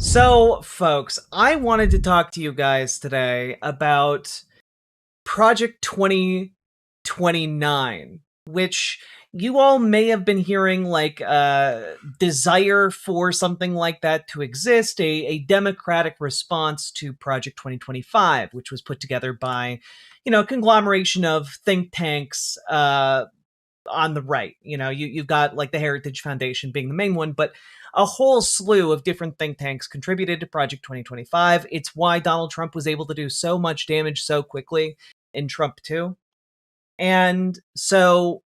So, folks, I wanted to talk to you guys today about Project 2029, which you all may have been hearing like a desire for something like that to exist, a democratic response to Project 2025, which was put together by, a conglomeration of think tanks on the right. You've got like the Heritage Foundation being the main one, but a whole slew of different think tanks contributed to Project 2025. It's why Donald Trump was able to do so much damage so quickly in Trump 2. And so,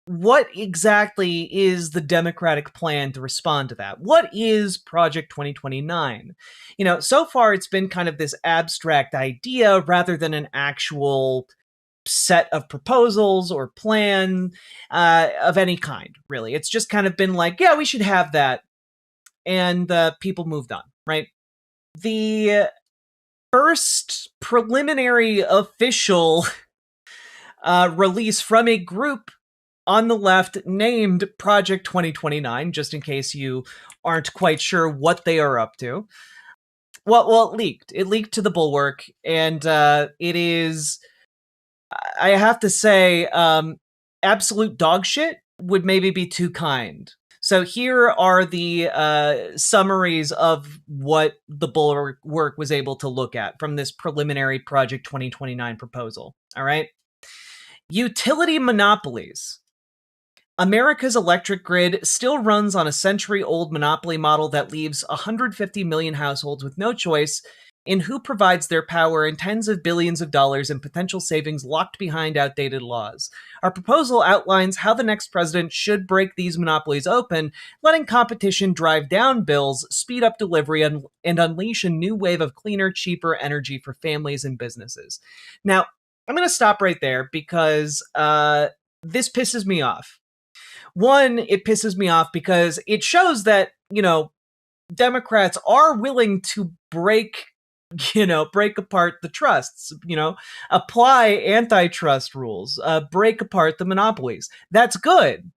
what exactly is the Democratic plan to respond to that? What is Project 2029? So far it's been kind of this abstract idea rather than an actual set of proposals or plan of any kind, really. It's just kind of been like, yeah, we should have that. And people moved on, right? The first preliminary official release from a group on the left named Project 2029, just in case you aren't quite sure what they are up to. Well, it leaked. It leaked to the Bulwark, and it is, I have to say, absolute dog shit would maybe be too kind. So here are the summaries of what the Bulwark was able to look at from this preliminary Project 2029 proposal. All right. Utility monopolies. America's electric grid still runs on a century-old monopoly model that leaves 150 million households with no choice in who provides their power and tens of billions of dollars in potential savings locked behind outdated laws. Our proposal outlines how the next president should break these monopolies open, letting competition drive down bills, speed up delivery, and unleash a new wave of cleaner, cheaper energy for families and businesses. Now, I'm going to stop right there because this pisses me off. One, it pisses me off because it shows that, Democrats are willing to break apart the trusts, apply antitrust rules, break apart the monopolies. That's good.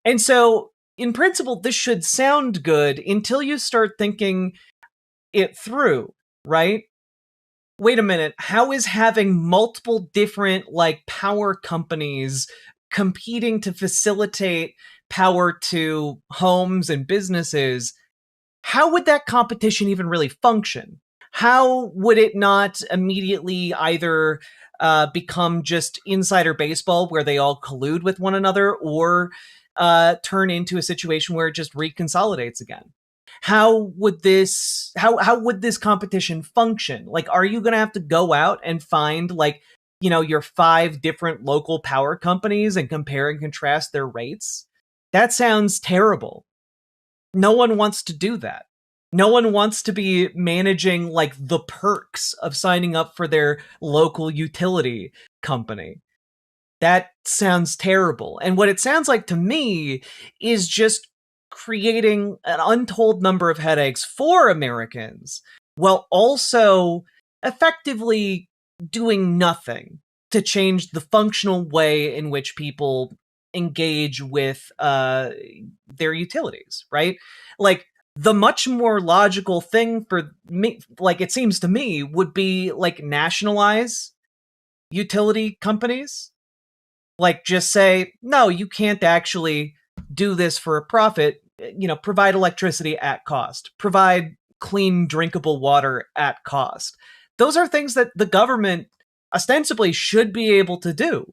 And so, in principle, this should sound good until you start thinking it through, right? Wait a minute. How is having multiple different, power companies competing to facilitate power to homes and businesses, how would that competition even really function? How would it not immediately either become just insider baseball where they all collude with one another, or turn into a situation where it just reconsolidates again? How would this competition function? Like, are you going to have to go out and find your 5 different local power companies and compare and contrast their rates? That sounds terrible. No one wants to do that. No one wants to be managing the perks of signing up for their local utility company. That sounds terrible. And what it sounds like to me is just creating an untold number of headaches for Americans, while also effectively doing nothing to change the functional way in which people engage with their utilities, right? The much more logical thing for me, it seems to me, would be nationalize utility companies. Just say, no, you can't actually do this for a profit. Provide electricity at cost, provide clean, drinkable water at cost. Those are things that the government ostensibly should be able to do,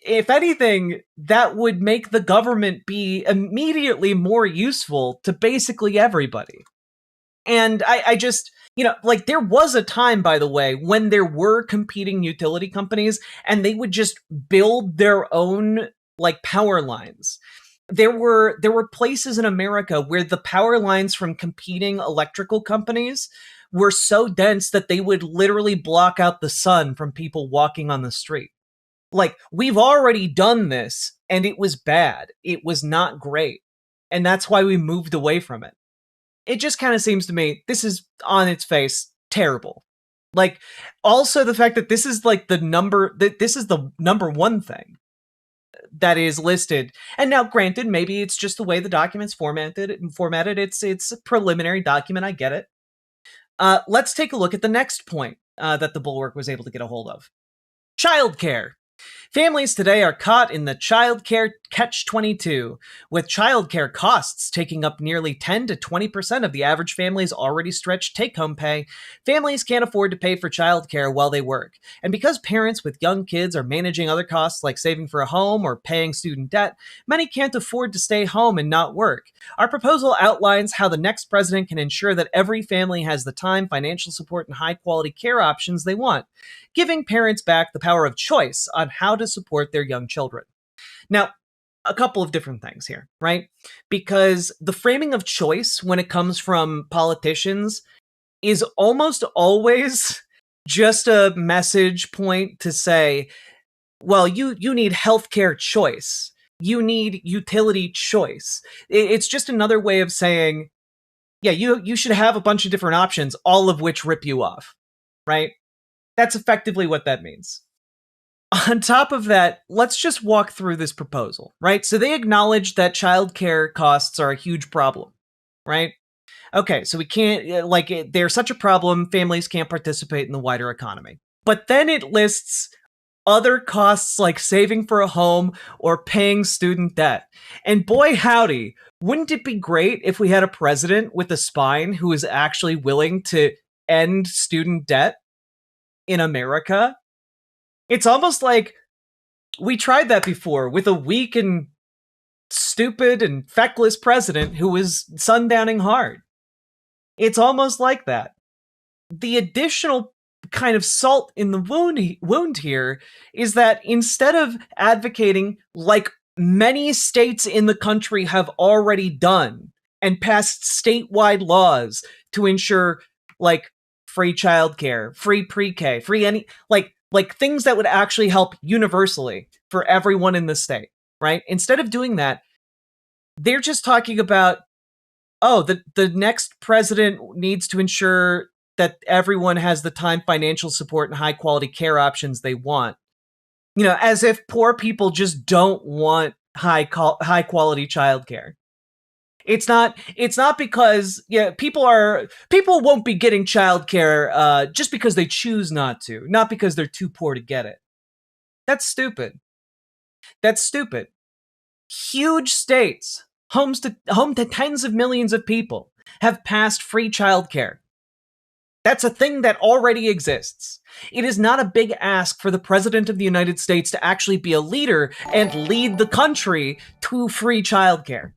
if anything, that would make the government be immediately more useful to basically everybody. And I just, there was a time, by the way, when there were competing utility companies and they would just build their own power lines. There were places in America where the power lines from competing electrical companies were so dense that they would literally block out the sun from people walking on the street. We've already done this, and it was bad. It was not great. And that's why we moved away from it. It just kind of seems to me, this is, on its face, terrible. Also the fact that this is this is the number one thing. that is listed. And now, granted, maybe it's just the way the document's formatted. It's a preliminary document. I get it. Let's take a look at the next point that the Bulwark was able to get a hold of. Childcare. Families today are caught in the childcare catch-22, with childcare costs taking up nearly 10 to 20% of the average family's already stretched take-home pay. Families can't afford to pay for childcare while they work. And because parents with young kids are managing other costs like saving for a home or paying student debt, many can't afford to stay home and not work. Our proposal outlines how the next president can ensure that every family has the time, financial support, and high-quality care options they want, giving parents back the power of choice on how to support their young children. Now, a couple of different things here, right? Because the framing of choice when it comes from politicians is almost always just a message point to say, well, you need healthcare choice. You need utility choice. It's just another way of saying, yeah, you should have a bunch of different options, all of which rip you off, right? That's effectively what that means. On top of that, let's just walk through this proposal, right? So they acknowledge that childcare costs are a huge problem, right? Okay, so we can't, they're such a problem, families can't participate in the wider economy. But then it lists other costs like saving for a home or paying student debt. And boy, howdy, wouldn't it be great if we had a president with a spine who is actually willing to end student debt in America? It's almost like we tried that before with a weak and stupid and feckless president who was sundowning hard. It's almost like that. The additional kind of salt in the wound here is that instead of advocating like many states in the country have already done and passed statewide laws to ensure like free childcare, free pre-K, free any like things that would actually help universally for everyone in the state, right? Instead of doing that, they're just talking about, oh, the next president needs to ensure that everyone has the time, financial support, and high quality care options they want. You know, as if poor people just don't want high quality childcare. It's not because people won't be getting childcare just because they choose not to, not because they're too poor to get it. That's stupid. That's stupid. Huge states, home to tens of millions of people, have passed free childcare. That's a thing that already exists. It is not a big ask for the President of the United States to actually be a leader and lead the country to free childcare.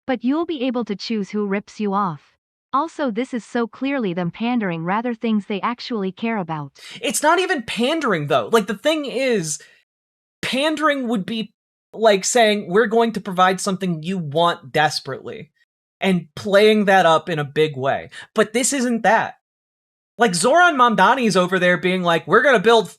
But you'll be able to choose who rips you off. Also, this is so clearly them pandering rather things they actually care about. It's not even pandering, though. Like, the thing is, pandering would be like saying, we're going to provide something you want desperately, and playing that up in a big way. But this isn't that. Like, Zoran Mamdani's over there being like, we're going to build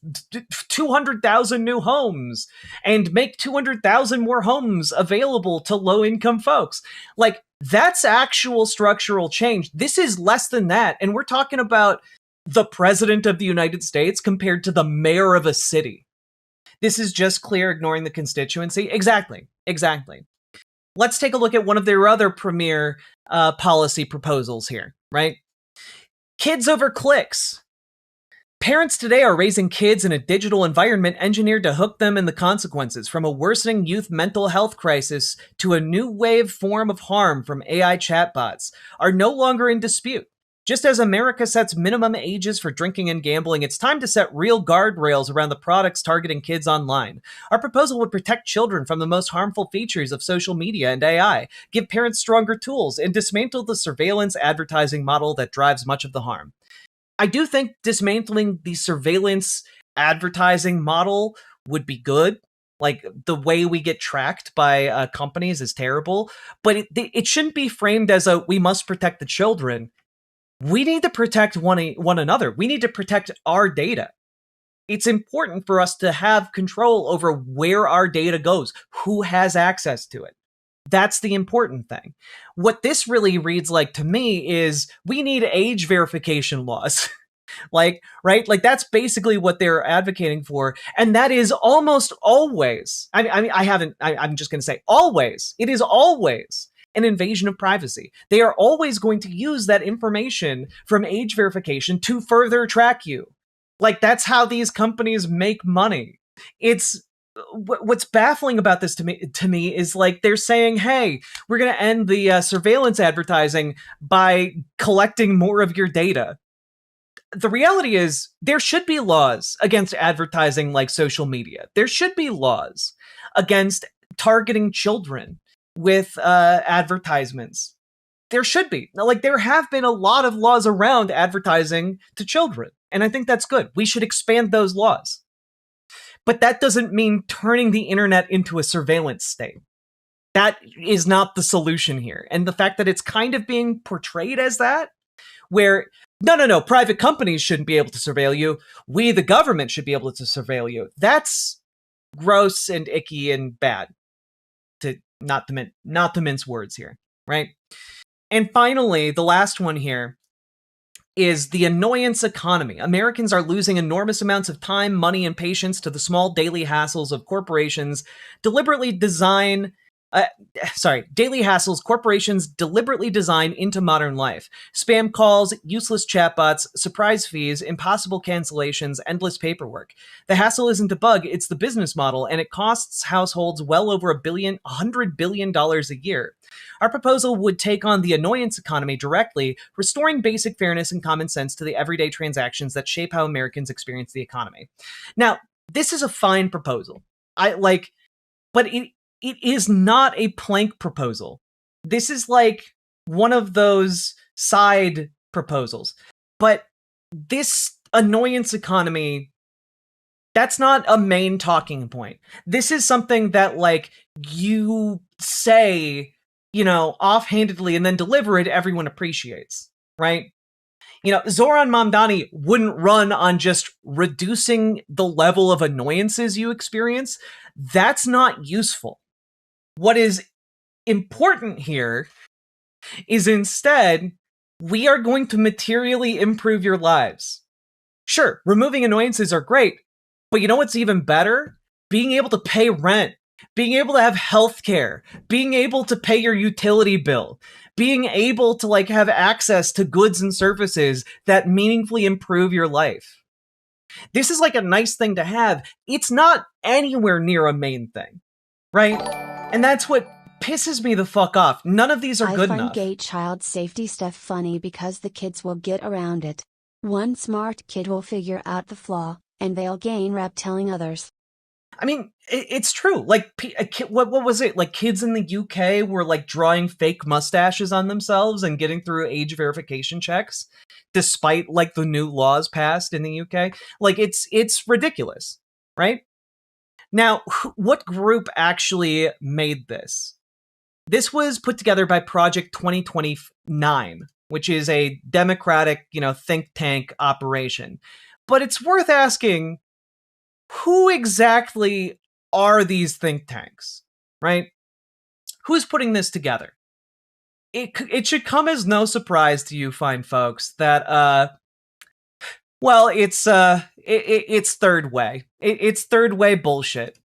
200,000 new homes and make 200,000 more homes available to low-income folks. Like, that's actual structural change. This is less than that. And we're talking about the president of the United States compared to the mayor of a city. This is just clear ignoring the constituency. Exactly. Let's take a look at one of their other premier policy proposals here, right? Kids over clicks. Parents today are raising kids in a digital environment engineered to hook them in the consequences, from a worsening youth mental health crisis to a new wave form of harm from AI chatbots, are no longer in dispute. Just as America sets minimum ages for drinking and gambling, it's time to set real guardrails around the products targeting kids online. Our proposal would protect children from the most harmful features of social media and AI, give parents stronger tools, and dismantle the surveillance advertising model that drives much of the harm. I do think dismantling the surveillance advertising model would be good. Like, the way we get tracked by companies is terrible, but it shouldn't be framed as a, we must protect the children. We need to protect one another. We need to protect our data. It's important for us to have control over where our data goes, who has access to it. That's the important thing. What this really reads like to me is we need age verification laws. Like, right? Like that's basically what they're advocating for. And that is almost always, I'm just going to say always, it is always an invasion of privacy. They are always going to use that information from age verification to further track you. Like that's how these companies make money. It's what's baffling about this to me is like they're saying, "Hey, we're going to end the surveillance advertising by collecting more of your data." The reality is there should be laws against advertising like social media. There should be laws against targeting children with advertisements. There should be. Like there have been a lot of laws around advertising to children, and I think that's good. We should expand those laws. But that doesn't mean turning the internet into a surveillance state. That is not the solution here. And the fact that it's kind of being portrayed as that, where no, private companies shouldn't be able to surveil you. We, the government, should be able to surveil you. That's gross and icky and bad. To not to mince words here, right? And finally, the last one here is the annoyance economy. Americans are losing enormous amounts of time, money, and patience to the small daily hassles of corporations deliberately design daily hassles corporations deliberately design into modern life. Spam calls, useless chatbots, surprise fees, impossible cancellations, endless paperwork. The hassle isn't a bug, it's the business model, and it costs households well over $100 billion a year. Our proposal would take on the annoyance economy directly, restoring basic fairness and common sense to the everyday transactions that shape how Americans experience the economy. Now, this is a fine proposal. But it is not a plank proposal. This is like one of those side proposals. But this annoyance economy, that's not a main talking point. This is something that like you say, offhandedly and then deliver it, everyone appreciates, right? Zoran Mamdani wouldn't run on just reducing the level of annoyances you experience. That's not useful. What is important here is instead, we are going to materially improve your lives. Sure, removing annoyances are great, but you know what's even better? Being able to pay rent, being able to have healthcare, being able to pay your utility bill, being able to like have access to goods and services that meaningfully improve your life. This is like a nice thing to have. It's not anywhere near a main thing, right? And that's what pisses me the fuck off. None of these are good enough. I find gay child safety stuff funny because the kids will get around it. One smart kid will figure out the flaw, and they'll gain rep telling others. I mean, it's true. Like, what was it? Like, kids in the UK were like drawing fake mustaches on themselves and getting through age verification checks, despite like the new laws passed in the UK. Like, it's ridiculous, right? Now, what group actually made this? This was put together by Project 2029, which is a democratic, think tank operation. But it's worth asking, who exactly are these think tanks, right? Who's putting this together? It should come as no surprise to you fine folks that it's third way. It's third way bullshit.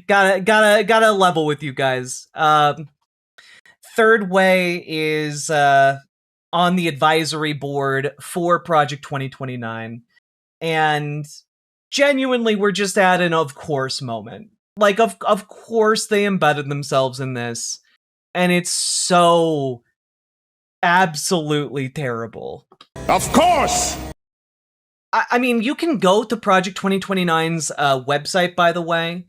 gotta level with you guys. Third way is on the advisory board for Project 2029, and genuinely we're just at an of course moment. Like of course they embedded themselves in this, and it's so absolutely terrible. Of course! I mean, you can go to Project 2029's website, by the way,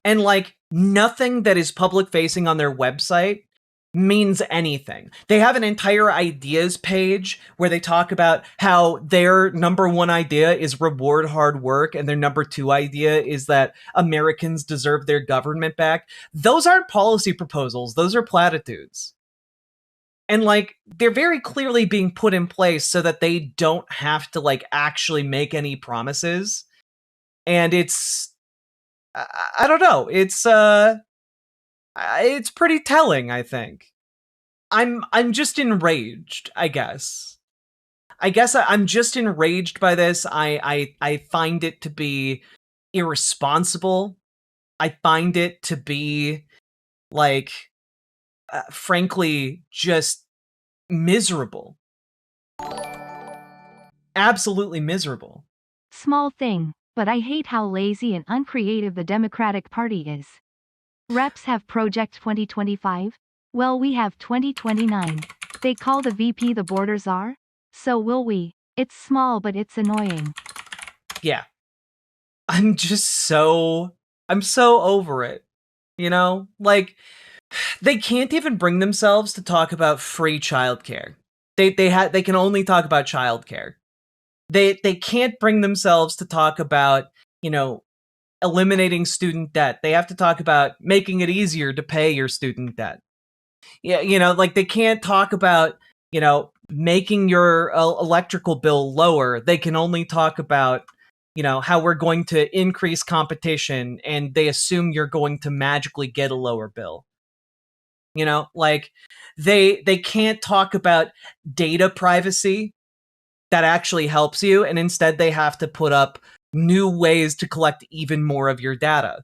and like nothing that is public facing on their website means anything. They have an entire ideas page where they talk about how their number one idea is reward hard work and their number two idea is that Americans deserve their government back. Those aren't policy proposals. Those are platitudes. And like, they're very clearly being put in place so that they don't have to like actually make any promises. And I don't know. It's pretty telling, I think. I'm just enraged, I guess. I guess I'm just enraged by this. I find it to be irresponsible. I find it to be like, frankly, just miserable. Absolutely miserable. Small thing, but I hate how lazy and uncreative the Democratic Party is. Reps have Project 2025? Well, we have 2029. They call the VP the border czar? So will we. It's small, but it's annoying. Yeah. I'm so over it. You know? Like, they can't even bring themselves to talk about free childcare. They can only talk about childcare. They can't bring themselves to talk about, you know, eliminating student debt. They have to talk about making it easier to pay your student debt. Yeah, you know, like they can't talk about, you know, making your electrical bill lower. They can only talk about, you know, how we're going to increase competition, and they assume you're going to magically get a lower bill. You know, like they can't talk about data privacy that actually helps you, and instead they have to put up new ways to collect even more of your data.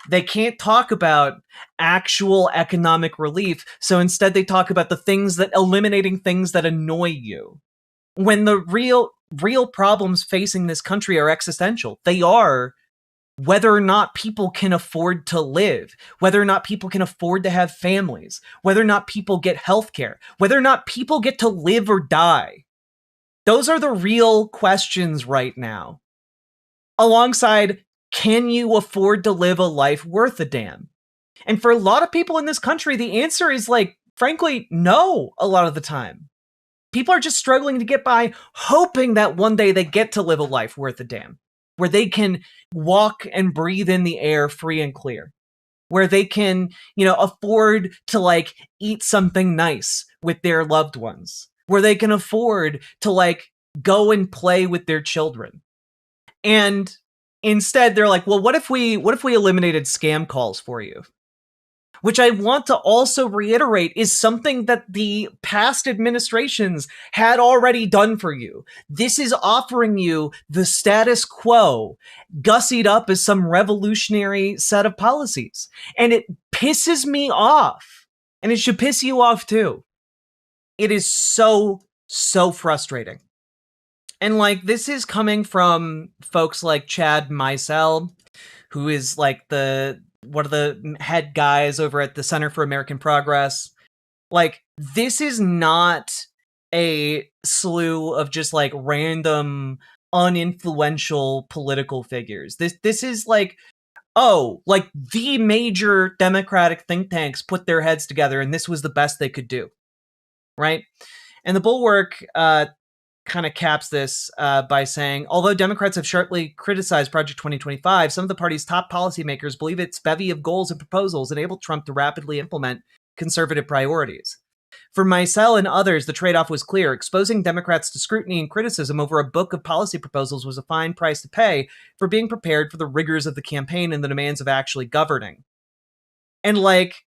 They can't talk about actual economic relief, so instead they talk about the things that eliminating things that annoy you. When the real problems facing this country are existential. They are whether or not people can afford to live, whether or not people can afford to have families, whether or not people get healthcare, whether or not people get to live or die. Those are the real questions right now. Alongside, can you afford to live a life worth a damn? And for a lot of people in this country, the answer is like, frankly, no, a lot of the time. People are just struggling to get by, hoping that one day they get to live a life worth a damn, where they can walk and breathe in the air free and clear, where they can, you know, afford to like eat something nice with their loved ones, where they can afford to like go and play with their children. And instead they're like, well, what if we eliminated scam calls for you? Which I want to also reiterate is something that the past administrations had already done for you. This is offering you the status quo, gussied up as some revolutionary set of policies. And it pisses me off. And it should piss you off too. It is so frustrating. And like, this is coming from folks like Chad Meisel, who is like one of the head guys over at the Center for American Progress. Like, this is not a slew of just like random uninfluential political figures. This is like, oh, like the major Democratic think tanks put their heads together and this was the best they could do. Right? And the Bulwark kind of caps this by saying, although Democrats have sharply criticized Project 2025, some of the party's top policymakers believe its bevy of goals and proposals enabled Trump to rapidly implement conservative priorities. For Meisel and others, the trade-off was clear. Exposing Democrats to scrutiny and criticism over a book of policy proposals was a fine price to pay for being prepared for the rigors of the campaign and the demands of actually governing. And like,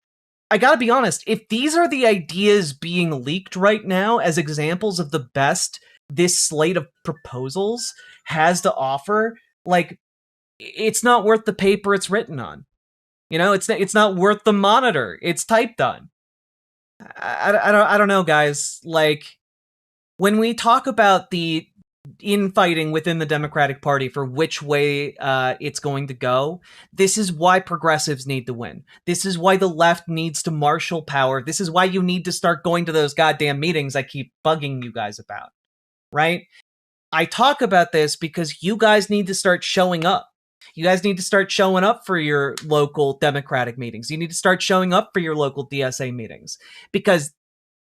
I gotta be honest, if these are the ideas being leaked right now as examples of the best this slate of proposals has to offer, like, it's not worth the paper it's written on. You know, it's not worth the monitor it's typed on. I don't know, guys. Like, when we talk about the infighting within the Democratic Party for which way it's going to go, this is why progressives need to win. This is why the left needs to marshal power. This is why you need to start going to those goddamn meetings I keep bugging you guys about. Right? I talk about this because you guys need to start showing up. You guys need to start showing up for your local Democratic meetings. You need to start showing up for your local DSA meetings, because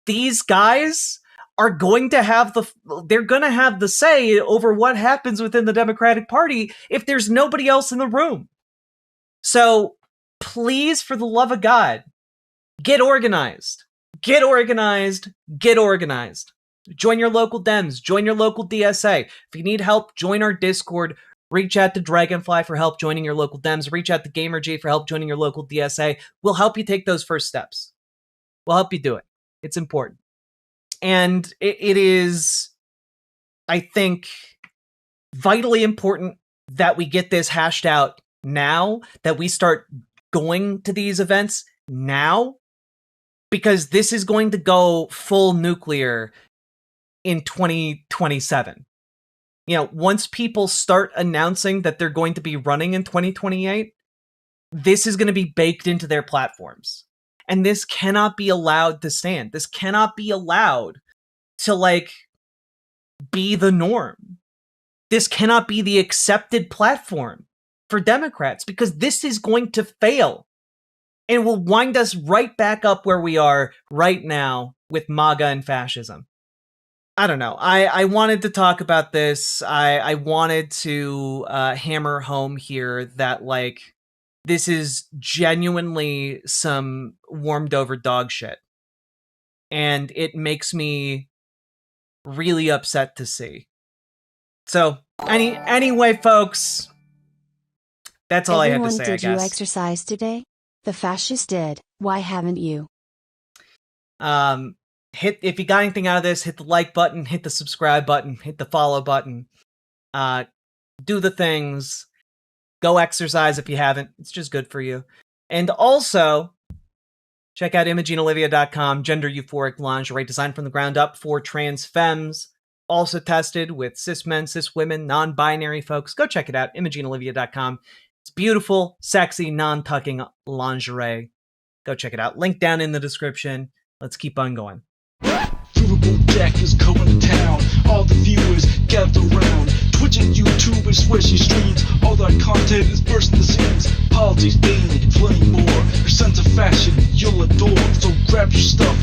these guys are going to have the say over what happens within the Democratic Party if there's nobody else in the room. So please, for the love of God, get organized. Get organized. Get organized. Join your local Dems. Join your local DSA. If you need help, join our Discord. Reach out to Dragonfly for help joining your local Dems. Reach out to GamerG for help joining your local DSA. We'll help you take those first steps. We'll help you do it. It's important. And it is I think vitally important that we get this hashed out now, that we start going to these events now, because this is going to go full nuclear in 2027. You know, once people start announcing that they're going to be running in 2028, this is going to be baked into their platforms. And this cannot be allowed to stand. This cannot be allowed to, like, be the norm. This cannot be the accepted platform for Democrats, because this is going to fail and will wind us right back up where we are right now with MAGA and fascism. I don't know. I wanted to talk about this. I wanted to hammer home here that, like, this is genuinely some warmed over dog shit. And it makes me really upset to see. So, anyway, folks, that's all I had to say, I guess. Did you exercise today? The fascists did. Why haven't you? If you got anything out of this, hit the like button, hit the subscribe button, hit the follow button. Do the things. Go exercise if you haven't. It's just good for you. And also, check out ImogeneOlivia.com, gender euphoric lingerie designed from the ground up for trans femmes. Also tested with cis men, cis women, non-binary folks. Go check it out, ImogeneOlivia.com. It's beautiful, sexy, non-tucking lingerie. Go check it out. Link down in the description. Let's keep on going. Riverboat Jack is coming to town. All the viewers gather round. Twitch and YouTube and swishy streams. All that content is bursting the seams. Politics, being plenty more. Your sense of fashion you'll adore. So grab your stuff